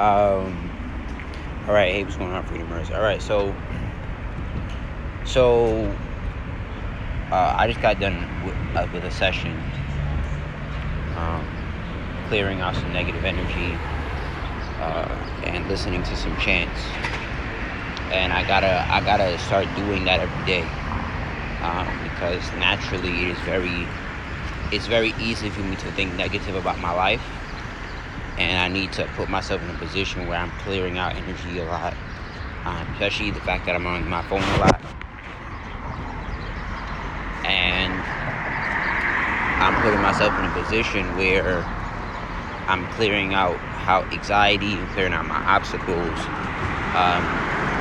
Um, all right, hey, what's going on, Freedomers? All right, so I just got done with a session, um, clearing out some negative energy, and listening to some chants. And I gotta start doing that every day, because naturally it's very easy for me to think negative about my life, and I need to put myself in a position where I'm clearing out energy a lot, especially the fact that I'm on my phone a lot, and I'm putting myself in a position where I'm clearing out how anxiety and clearing out my obstacles.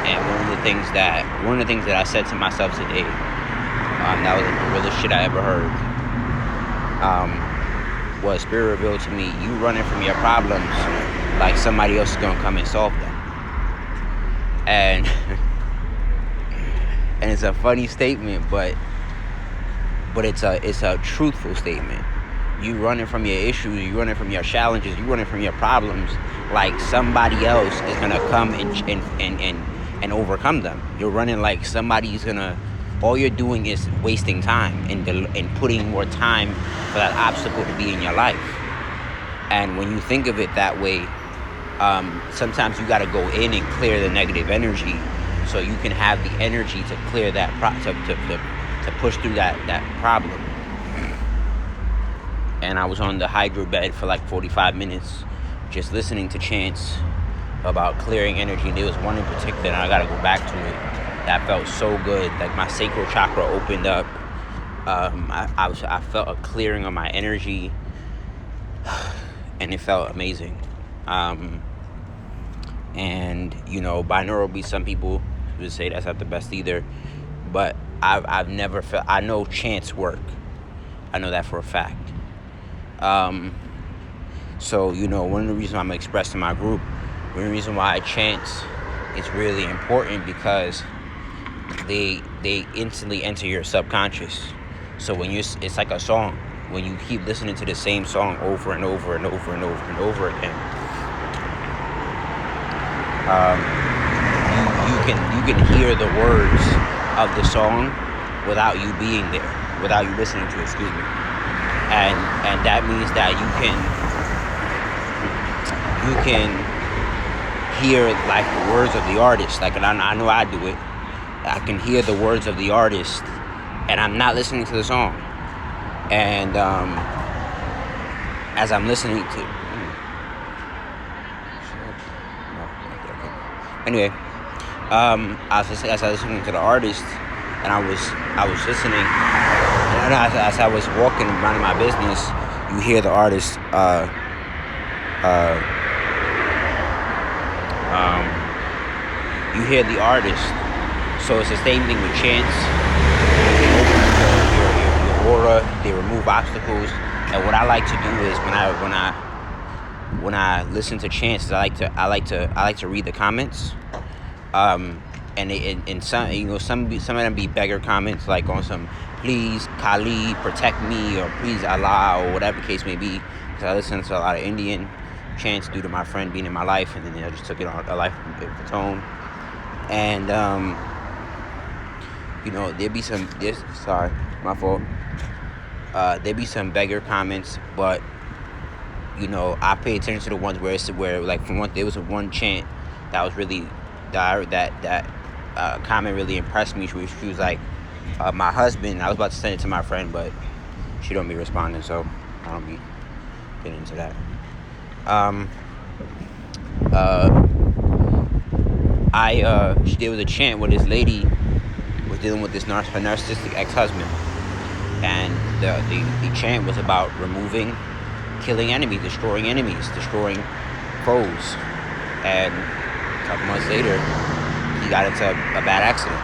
And one of the things that I said to myself today, that was the realest shit I ever heard, was Spirit revealed to me, you running from your problems like somebody else is gonna come and solve them. And and it's a funny statement, but it's a truthful statement. You running from your issues, you running from your challenges, you running from your problems like somebody else is gonna come and overcome them. You're running like somebody's gonna. All you're doing is wasting time and putting more time for that obstacle to be in your life. And when you think of it that way, sometimes you got to go in and clear the negative energy, so you can have the energy to clear that to push through that problem. And I was on the hydro bed for like 45 minutes, just listening to chants about clearing energy. And there was one in particular, and I got to go back to it. That felt so good. Like my sacral chakra opened up. I felt a clearing of my energy, and it felt amazing. And binaural, some people would say that's not the best either, but I've never felt. I know chants work. I know that for a fact. So one of the reasons I'm expressing my group, one of the reasons why chants is really important, because they instantly enter your subconscious. So it's like a song. When you keep listening to the same song over and over and over and over and over again, you can hear the words of the song without you being there, without you listening to it. Excuse me. And that means that you can hear like the words of the artist. Like, and I know I do it. I can hear the words of the artist, and I'm not listening to the song. And as I'm listening to, anyway, as I was listening to the artist, and I was listening, and as I was walking and minding my business, you hear the artist. You hear the artist. So it's the same thing with chants. They open your aura. They remove obstacles. And what I like to do is when I listen to chants, I like to read the comments. And some of them be beggar comments, like on some please Kali protect me, or please Allah, or whatever the case may be. Because I listen to a lot of Indian chants due to my friend being in my life, and then I just took it on a life of its own. And there'd be sorry, my fault. There'd be some beggar comments, but I pay attention to the ones where like there was one chant that was really that comment really impressed me. She was like, my husband. I was about to send it to my friend, but she don't be responding, so I don't be getting into that. There was a chant where this lady was dealing with her narcissistic ex-husband, and the chant was about killing enemies, destroying foes. And a couple months later, he got into a bad accident.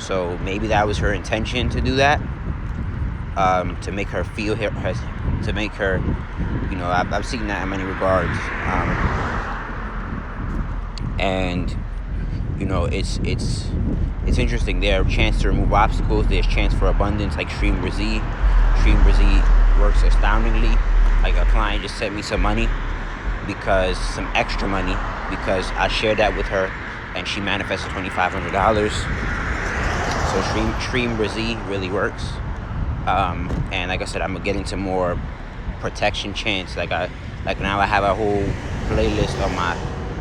So maybe that was her intention to do that, to make her feel to make her, I've seen that in many regards. And it's interesting. There are chances to remove obstacles. There's chance for abundance, like Stream Brazil. Stream Brazil works astoundingly. Like, a client just sent me some money because some extra money, because I shared that with her and she manifested $2,500. So Stream Brazil really works. And like I said, I'm gonna get into more protection chants. Like now I have a whole playlist on my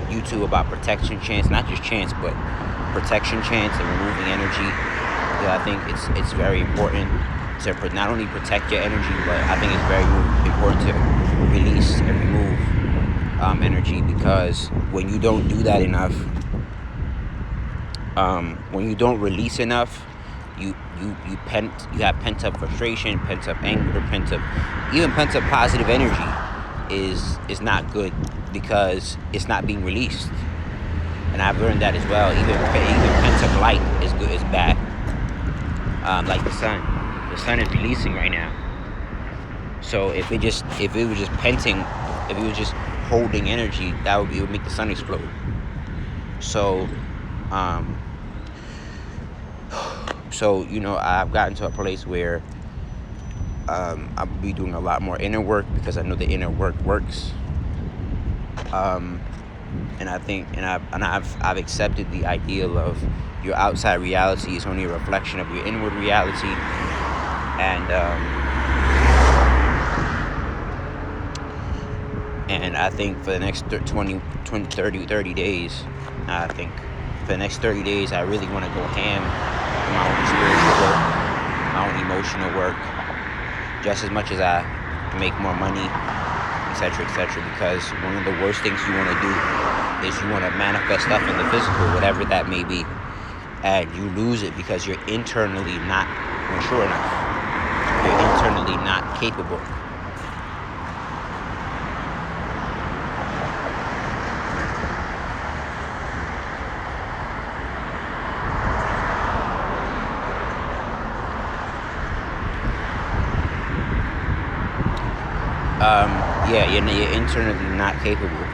YouTube about protection chants, not just chants, but protection chants and removing energy. I think it's very important to not only protect your energy, but I think it's very important to release and remove energy, because when you don't do that enough, when you don't release enough, you have pent up frustration, pent up anger, pent up positive energy is not good because it's not being released. And I've learned that as well. Even pent up light is bad. Like the sun is releasing right now. So if it was just penting, if it was just holding energy, it would make the sun explode. So I've gotten to a place where I'll be doing a lot more inner work because I know the inner work works. And I think, I've accepted the ideal of your outside reality is only a reflection of your inward reality. And I think for the next 30 days, I think for the next 30 days, I really want to go ham on my own spiritual work, my own emotional work, just as much as I make more money, etc., because one of the worst things you want to do is you want to manifest stuff in the physical, whatever that may be, and you lose it because you're internally not mature enough. You're internally not capable. You're internally not capable,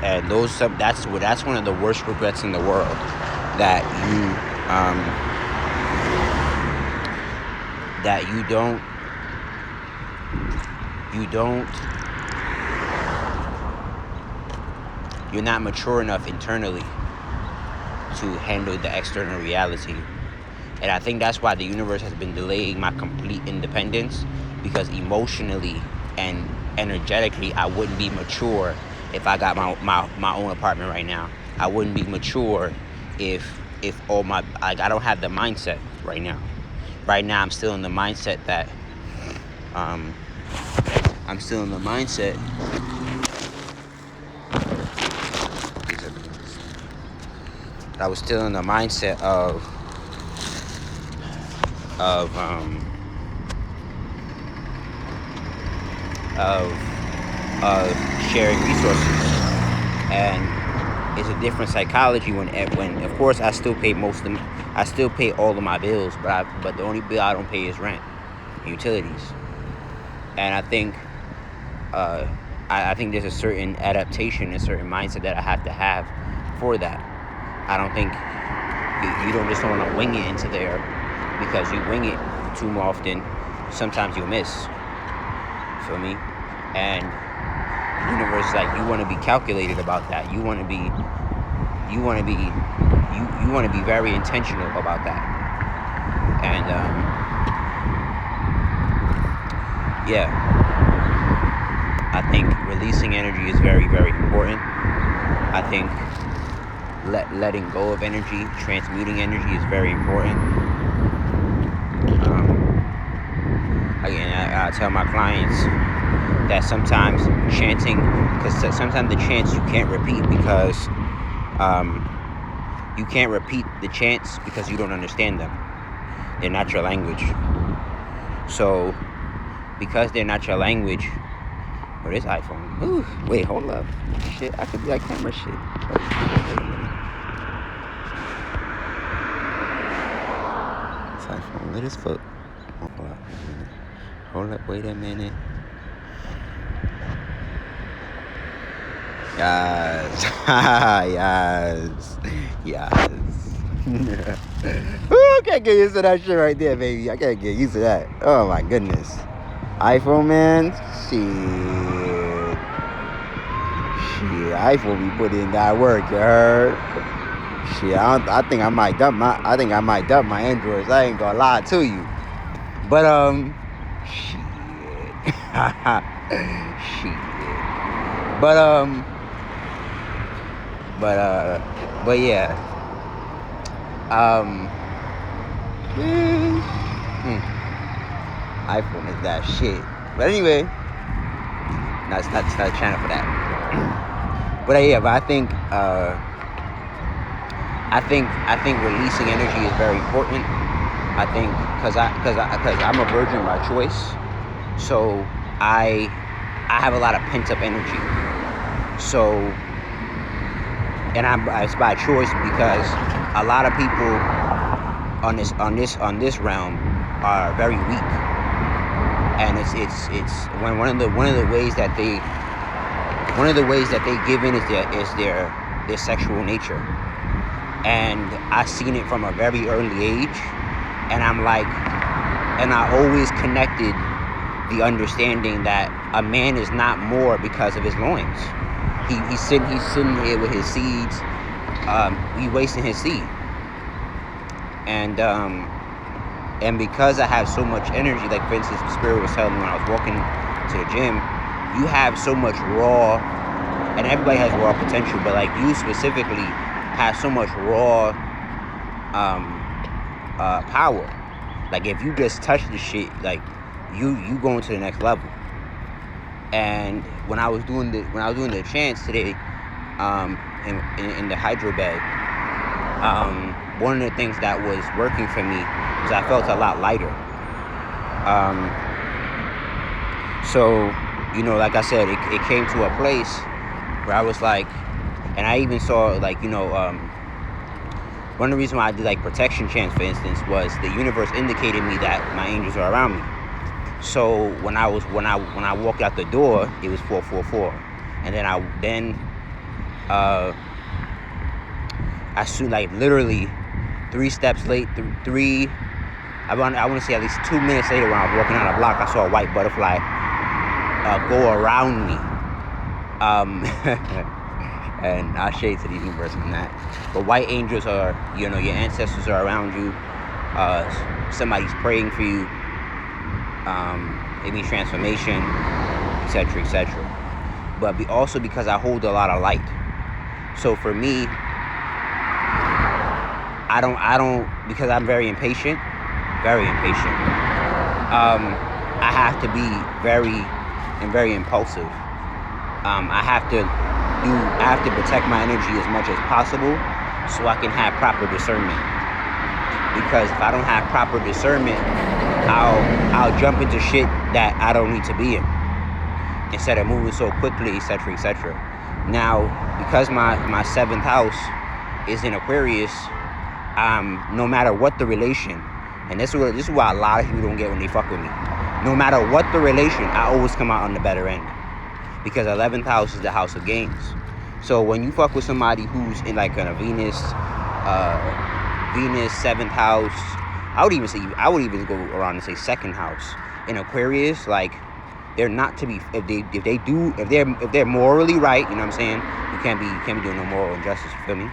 and that's one of the worst regrets in the world, that you're not mature enough internally to handle the external reality. And I think that's why the universe has been delaying my complete independence, because emotionally and energetically I wouldn't be mature if I got my own apartment right now. I wouldn't be mature if I don't have the mindset right now. Right now I'm still in the mindset that I was still in the mindset of sharing resources, and it's a different psychology when of course I still pay all of my bills, but the only bill I don't pay is rent and utilities. And I think there's a certain adaptation, a certain mindset that I have to have for that. I don't think you don't just want to wing it into there, because you wing it too often, sometimes you'll miss. Feel me? And the universe, like, you want to be calculated about that. You want to be very intentional about that. And I think releasing energy is very, very important. I think letting go of energy, transmuting energy is very important. Again, I tell my clients that sometimes chanting, because sometimes the chants you can't repeat because you can't repeat the chants because you don't understand them. They're not your language. So because they're not your language, this iPhone. Ooh, wait, hold up. Shit, I could be like camera shit. This iPhone, let us fuck. Hold up, wait a minute. Yes. Yes. Ooh, I can't get used to that shit right there, baby. I can't get used to that. Oh my goodness. iPhone, man. Shit. I supposed to be putting in that work, you heard? Shit, I think I might dump my Androids. I ain't gonna lie to you. But shit. Shit. But yeah. iPhone is that shit. But anyway, not channel for that. But yeah, but I think releasing energy is very important. I think because I'm a virgin by choice, so I have a lot of pent up energy. So, and it's by choice because a lot of people on this realm are very weak, and it's one of the ways that they give in is their sexual nature. And I seen it from a very early age, and I always connected the understanding that a man is not more because of his loins. He's sitting here with his seeds. He wasting his seed, and because I have so much energy, like for instance, the Spirit was telling me when I was walking to the gym, you have so much raw, and everybody has raw potential, but like you specifically have so much raw power. Like if you just touch the shit, like you going to the next level. And when I was doing the chants today, in the hydro bed, one of the things that was working for me was I felt a lot lighter. So like I said, it came to a place where I was like, and I even saw like one of the reasons why I did like protection chants, for instance, was the universe indicated me that my angels are around me. So when I walked out the door, it was 444, and then I soon, like literally 3 steps late, I want to say at least 2 minutes later, when I was walking down the block, I saw a white butterfly go around me. And I'll shade to the universe on that. But white angels are, your ancestors are around you. Somebody's praying for you. It means transformation, etc., etc. But also because I hold a lot of light. So for me, I don't because I'm very impatient. I have to be very impulsive. I have to protect my energy as much as possible so I can have proper discernment. Because if I don't have proper discernment, I'll jump into shit that I don't need to be in instead of moving so quickly, etc., etc. Now, because my 7th house is in Aquarius, no matter what the relation, and this is why a lot of people don't get when they fuck with me. No matter what the relation, I always come out on the better end, because 11th house is the house of gains. So when you fuck with somebody who's in like a Venus 7th house, I would even go around and say 2nd house in Aquarius, like they're not to be, if they're morally right, you know what I'm saying? You can't be doing no moral injustice, you feel me?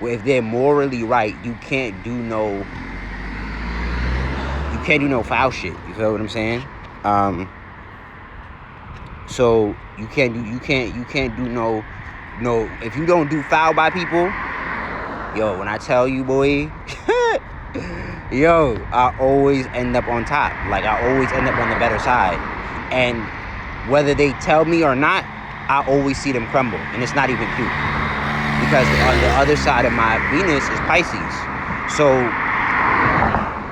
If they're morally right, you can't do no foul shit. You feel what I'm saying? So you can't do no. If you don't do foul by people, yo, when I tell you, boy, yo, I always end up on top. Like I always end up on the better side, and whether they tell me or not, I always see them crumble, and it's not even cute. Because on the other side of my Venus is Pisces. So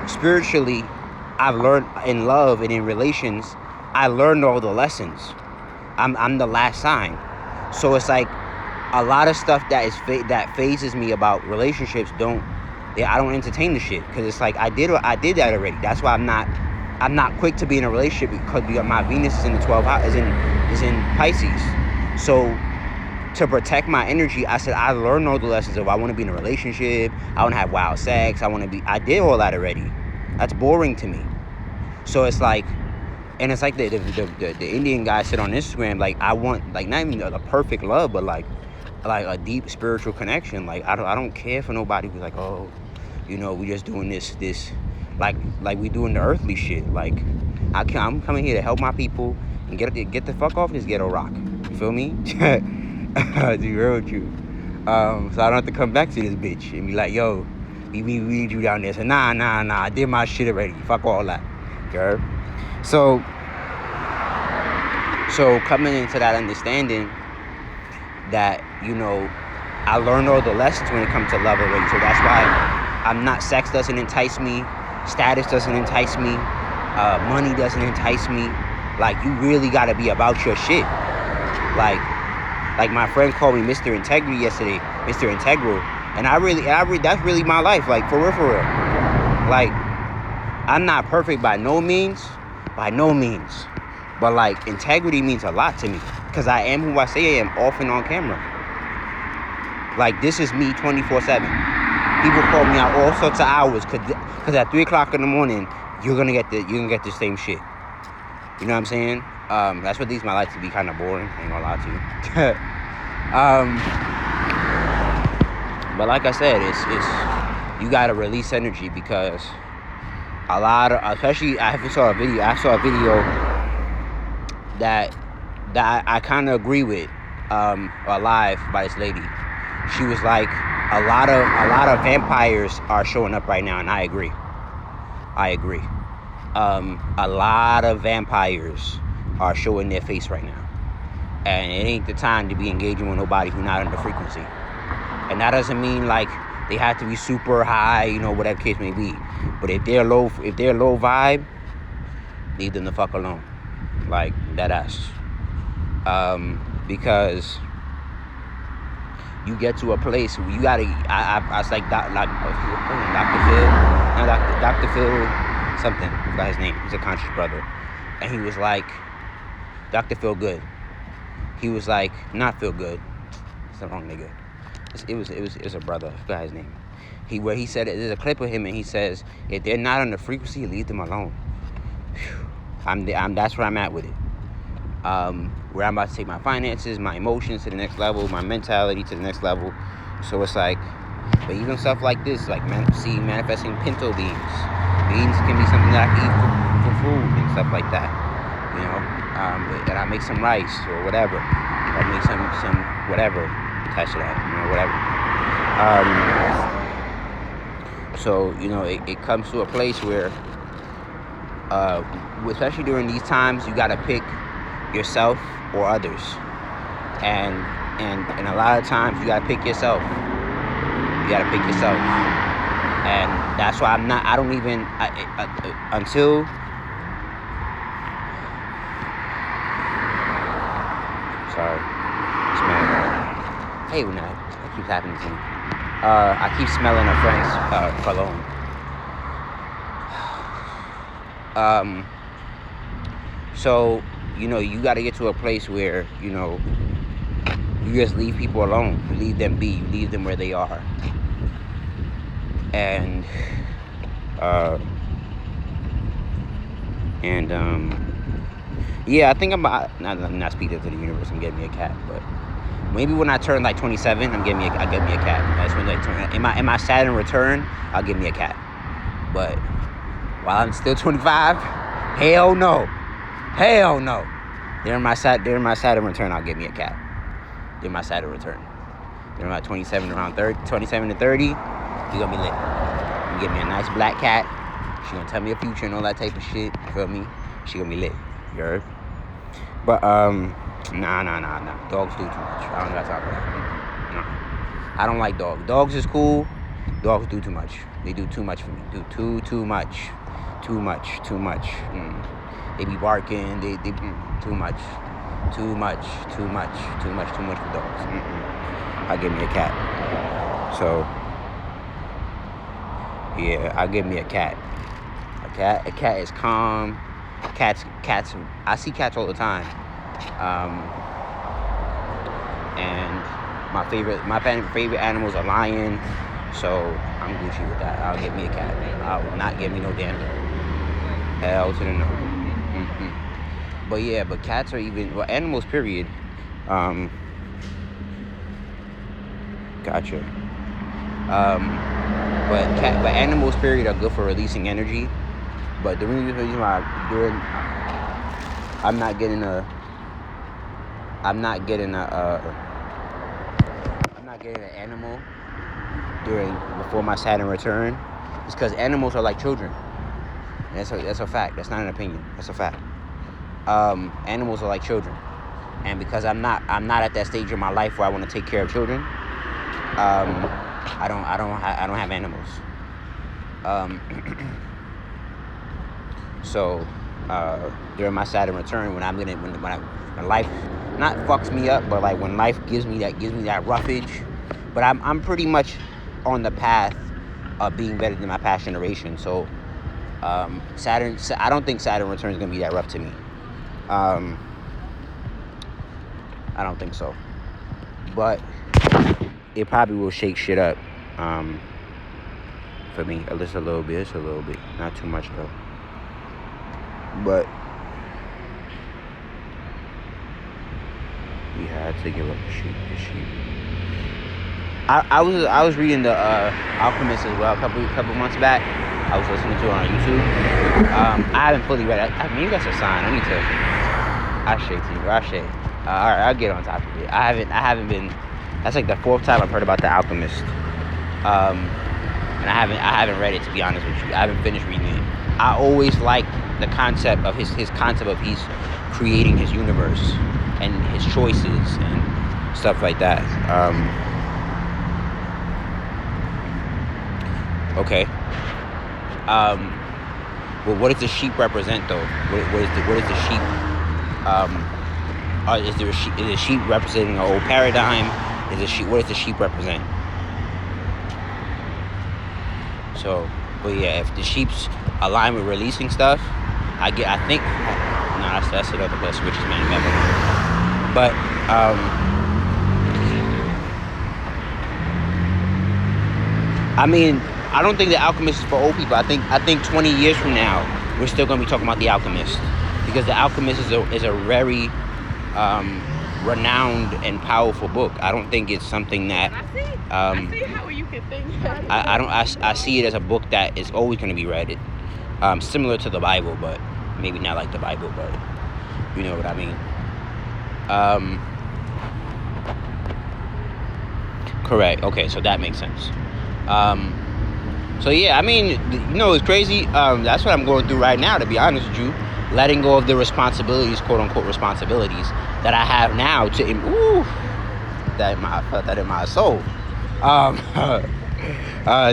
spiritually, I've learned in love and in relations, I learned all the lessons. I'm the last sign. So it's like a lot of stuff that phases me about relationships I don't entertain the shit, because it's like I did that already. That's why I'm not quick to be in a relationship, because my Venus is in the 12th house, is in Pisces. So to protect my energy, I said I learned all the lessons of I want to be in a relationship, I want to have wild sex, I did all that already. That's boring to me. So it's like And it's like the Indian guy said on Instagram, like, I want, like, not even a perfect love, but like a deep spiritual connection. Like, I don't care for nobody who's like, oh, we just doing this like we doing the earthly shit. Like, I'm coming here to help my people and get the fuck off this ghetto rock. You feel me? To be real with you. So I don't have to come back to this bitch and be like, yo, we need you down there. So nah, I did my shit already. Fuck all that. Okay? So coming into that understanding that, I learned all the lessons when it comes to love already. So that's why sex doesn't entice me, status doesn't entice me, money doesn't entice me. Like, you really gotta be about your shit. Like my friend called me Mr. Integrity yesterday, Mr. Integral, and I really that's really my life. Like, for real. Like, I'm not perfect by no means, but like, integrity means a lot to me, because I am who I say I am, off and on camera. Like, this is me 24/7. People call me out all sorts of hours, because at 3:00 in the morning, you're gonna get the same shit. You know what I'm saying? That's what leads my life to be kind of boring. I ain't gonna lie to you. But like I said, it's you gotta release energy, because a lot of, especially, I saw a video that I kind of agree with, live, by this lady. She was like, a lot of vampires are showing up right now, and I agree. A lot of vampires are showing their face right now, and it ain't the time to be engaging with nobody who's not on the frequency. And that doesn't mean like they have to be super high, whatever case may be. But if they're low vibe, leave them the fuck alone. Like, that ass. Because you get to a place where you gotta. I was like, Dr. Phil, no, Dr. Phil something. I forgot his name. He's a conscious brother, and he was like, Dr. Phil Good. He was like, not Phil Good. It's the wrong nigga. It was a brother. I forgot his name. Where he said, there's a clip of him, and he says, if they're not on the frequency, leave them alone. That's where I'm at with it. Where I'm about to take my finances, my emotions to the next level, my mentality to the next level. So it's like, but even stuff like this, like manifesting pinto beans. Beans can be something that I can eat for food and stuff like that. And I make some rice or whatever. I make some whatever attached to that, whatever. So it comes to a place where, especially during these times, you gotta pick yourself or others, and a lot of times you gotta pick yourself. And that's why I don't even until. Sorry, hey, when that keeps happening to me. I keep smelling a friend's cologne. So you got to get to a place where you just leave people alone. You leave them be. You leave them where they are. And yeah, I think I'm not speaking to the universe. I'm getting me a cat, but maybe when I turn like 27, I'll get me a cat. That's when I turn. In my Saturn return, I'll get me a cat. But while I'm still 25, hell no. During my Saturn return, I'll get me a cat. During my Saturn return. During my 27 to 30, you're gonna be lit. You get me a nice black cat. She gonna tell me the future and all that type of shit. You feel me? She gonna be lit. You heard? But nah. Dogs do too much. I don't got time for that. Nah. I don't like dogs. Dogs is cool. Dogs do too much. They do too much for me. Do too much. Too much. They be barking. They too much. Too much for dogs. I'll give me a cat. So yeah, I'll give me a cat. A cat is calm. Cats. I see cats all the time. And my favorite animal is a lion. So I'm Gucci with that. I'll get me a cat. I will not get me no damn dog. Hell to the no. But yeah, but cats are even, well, animals, period. Um, gotcha. But animals, period, are good for releasing energy. But the reason why I'm not getting a, I'm not getting a, I'm not getting an animal before my Saturn return is because animals are like children. And that's a fact. That's not an opinion. That's a fact. Animals are like children, and because I'm not at that stage in my life where I want to take care of children. I don't have animals. So during my Saturn return, when life not fucks me up, but like when life gives me that roughage, but I'm pretty much on the path of being better than my past generation. So Saturn, I don't think Saturn return is gonna be that rough to me. I don't think so, but it probably will shake shit up for me. Just a little bit, not too much though. But we had to give up the sheep. I was reading the Alchemist as well a couple months back. I was listening to it on YouTube. I haven't fully read it. I mean, that's a sign. I need to. I shake to you. All right, I'll get on top of it. I haven't been. That's like the 4th time I've heard about the Alchemist. And I haven't read it, to be honest with you. I haven't finished reading it. I always liked the concept of his concept of he's creating his universe and his choices and stuff like that. Okay. Well, what does the sheep represent, though? What is the sheep? Is the sheep representing an old paradigm? What does the sheep represent? So, but yeah, if the sheep's align with releasing stuff, that's another best richest man ever. But I mean, I don't think the Alchemist is for old people. I think 20 years from now, we're still gonna be talking about the Alchemist, because the Alchemist is a very renowned and powerful book. I don't think it's something that I see how you can think. I see it as a book that is always going to be read. Similar to the Bible, but maybe not like the Bible, but you know what I mean. Correct. Okay, so that makes sense. So yeah, I mean, it's crazy. That's what I'm going through right now, to be honest with you. Letting go of the responsibilities, quote unquote responsibilities, that I have now I felt that in my soul.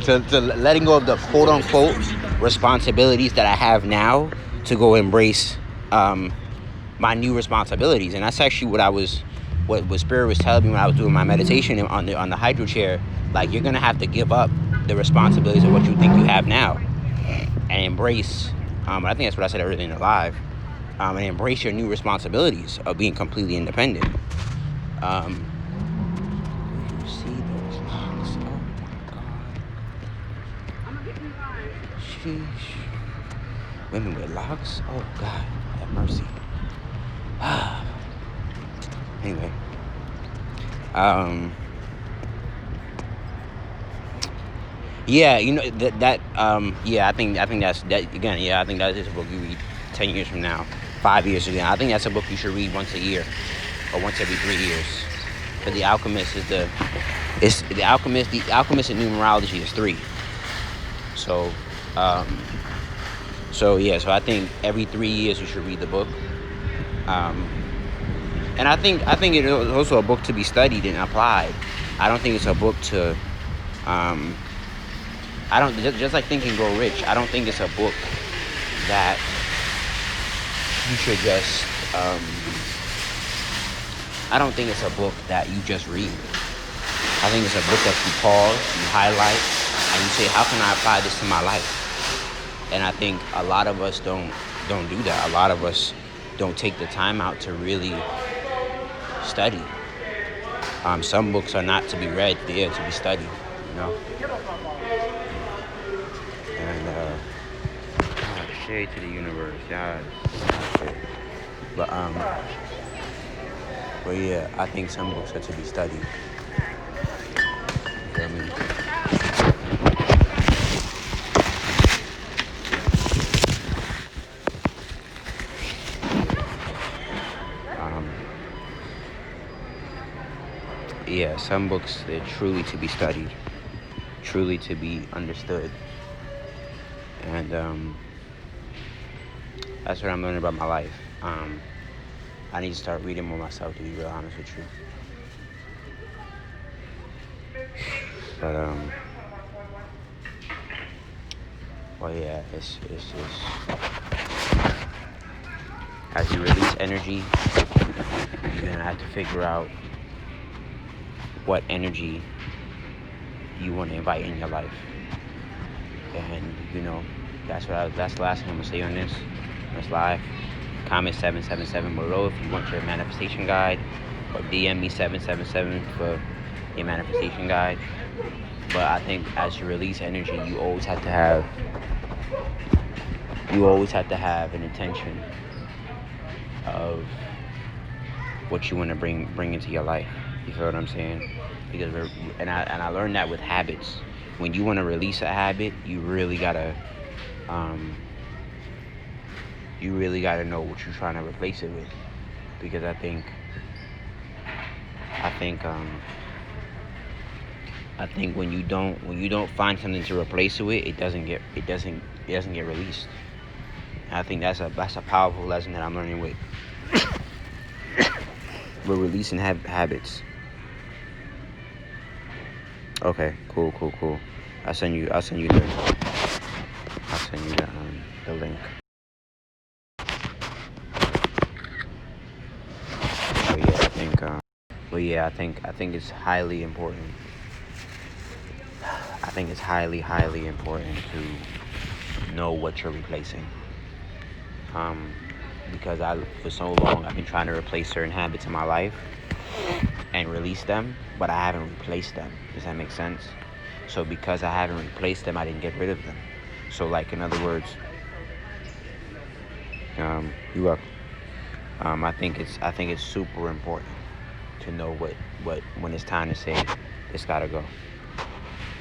To letting go of the quote unquote responsibilities that I have now to go embrace my new responsibilities. And that's actually what Spirit was telling me when I was doing my meditation on the hydro chair. Like, you're gonna have to give up the responsibilities of what you think you have now and embrace. I think that's what I said earlier in the live. And embrace your new responsibilities of being completely independent. You see those locks? Oh my God. I'm gonna get in line. Sheesh. Women with locks? Oh God, have mercy. Anyway. Yeah, I think that's that again. Yeah, I think that is a book you read 10 years from now, 5 years from now. I think that's a book you should read once a year or once every 3 years. But The Alchemist The Alchemist in numerology is 3. So I think every 3 years you should read the book. And I think it is also a book to be studied and applied. I don't think it's a book to I don't just like Think and Grow Rich. I don't think it's a book that you should just. I don't think it's a book that you just read. I think it's a book that you pause, you highlight, and you say, "How can I apply this to my life?" And I think a lot of us don't do that. A lot of us don't take the time out to really study. Some books are not to be read; they are to be studied. And shade to the universe, guys. But but yeah, I think some books are to be studied. You feel me? Um, yeah, some books they're truly to be studied, truly to be understood, and that's what I'm learning about my life. I need to start reading more myself, to be real honest with you. But well, yeah, it's as you release energy, you're gonna have to figure out what energy you want to invite in your life, and that's the last thing I'm gonna say on this live. Comment 777 below if you want your manifestation guide, or DM me 777 for your manifestation guide. But I think as you release energy, you always have to have an intention of what you want to bring into your life. You feel what I'm saying? Because I learned that with habits. When you want to release a habit, you really gotta know what you're trying to replace it with. Because I think when you don't find something to replace it with, it doesn't get released. And I think that's a powerful lesson that I'm learning with releasing habits. Okay, cool. I'll send you the link. But yeah, I think it's highly important. I think it's highly important to know what you're replacing. Because for so long I've been trying to replace certain habits in my life and release them, but I haven't replaced them. Does that make sense? So because I haven't replaced them, I didn't get rid of them. So like in other words, you up. I think it's super important to know what when it's time to say it's gotta go.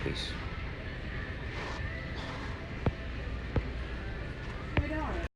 Peace.